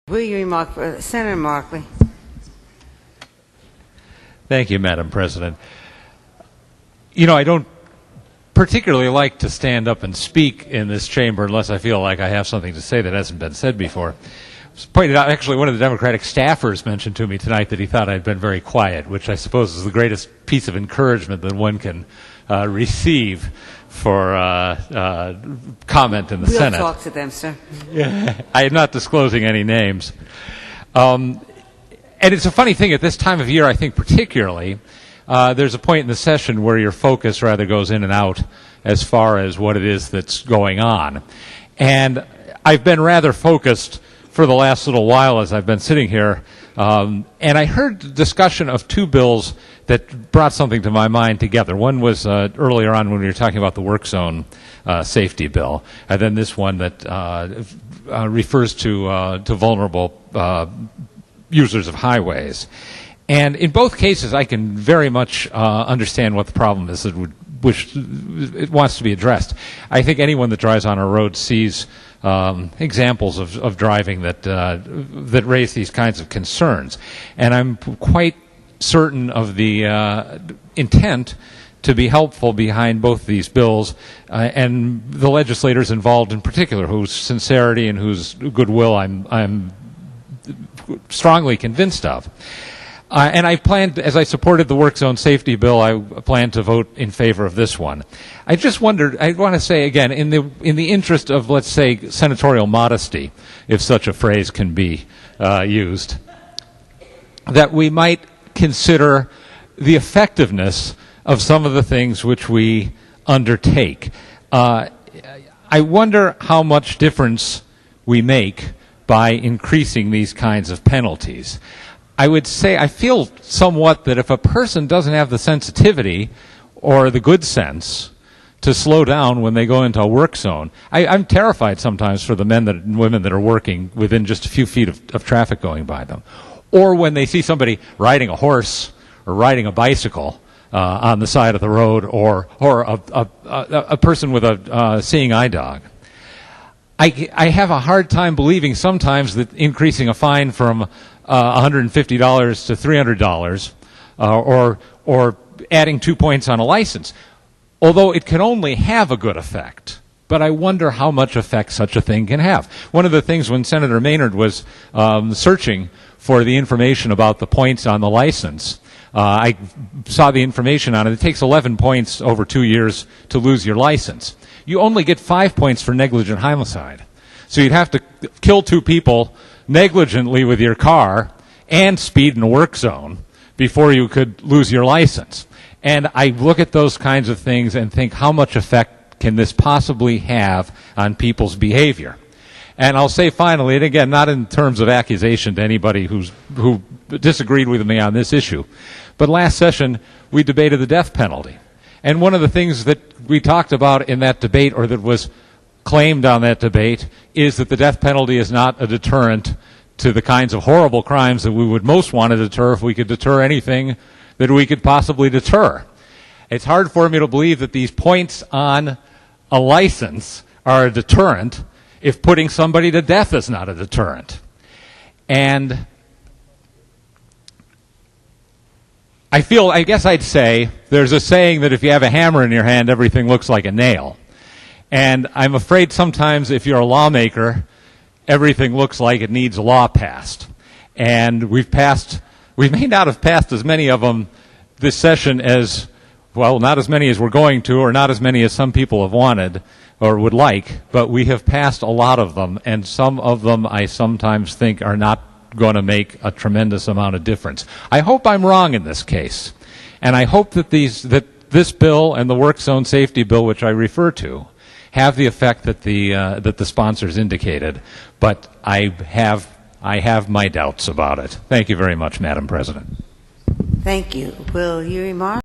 Will you remark, Senator Markley? Thank you, Madam President. You know, I don't particularly like to stand up and speak in this chamber unless I feel like I have something to say that hasn't been said before. It was pointed out, actually, one of the Democratic staffers mentioned to me tonight that he thought I'd been very quiet, which I suppose is the greatest piece of encouragement that one can receive for comment in the Senate. We'll talk to them, sir. Yeah, I am not disclosing any names. And it's a funny thing, at this time of year, I think particularly, there's a point in the session where your focus rather goes in and out as far as what it is that's going on. And I've been rather focused for the last little while as I've been sitting here, and I heard the discussion of two bills that brought something to my mind together. One was earlier on when we were talking about the work zone safety bill, and then this one that refers to vulnerable users of highways. And in both cases, I can very much understand what the problem is which it wants to be addressed. I think anyone that drives on our road sees examples of driving that raise these kinds of concerns. And I'm quite certain of the intent to be helpful behind both these bills and the legislators involved in particular, whose sincerity and whose goodwill I'm strongly convinced of. And I planned, as I supported the work zone safety bill, I plan to vote in favor of this one. I just wondered, I want to say again, in the interest of, let's say, senatorial modesty, if such a phrase can be used, that we might consider the effectiveness of some of the things which we undertake. I wonder how much difference we make by increasing these kinds of penalties. I would say I feel somewhat that if a person doesn't have the sensitivity or the good sense to slow down when they go into a work zone, I'm terrified sometimes for the men and women that are working within just a few feet of traffic going by them. Or when they see somebody riding a horse or riding a bicycle on the side of the road, or a person with a seeing eye dog. I have a hard time believing sometimes that increasing a fine from $150 to $300 or adding 2 points on a license, although it can only have a good effect. But I wonder how much effect such a thing can have. One of the things when Senator Maynard was searching for the information about the points on the license, I saw the information on it. It takes 11 points over 2 years to lose your license. You only get 5 points for negligent homicide. So you'd have to kill 2 people negligently with your car and speed in a work zone before you could lose your license. And I look at those kinds of things and think, how much effect can this possibly have on people's behavior? And I'll say finally, and again, not in terms of accusation to anybody who disagreed with me on this issue, but last session we debated the death penalty. And one of the things that we talked about in that debate, or that was claimed on that debate, is that the death penalty is not a deterrent to the kinds of horrible crimes that we would most want to deter if we could deter anything that we could possibly deter. It's hard for me to believe that these points on a license are a deterrent if putting somebody to death is not a deterrent. And I guess I'd say, there's a saying that if you have a hammer in your hand, everything looks like a nail. And I'm afraid sometimes if you're a lawmaker, everything looks like it needs a law passed. And we may not have passed as many of them this session as, well, not as many as we're going to, or not as many as some people have wanted or would like, but we have passed a lot of them, and some of them I sometimes think are not going to make a tremendous amount of difference. I hope I'm wrong in this case, and I hope that this bill and the work zone safety bill, which I refer to, have the effect that the sponsors indicated, but I have my doubts about it. Thank you very much, Madam President. Thank you. Will you remark?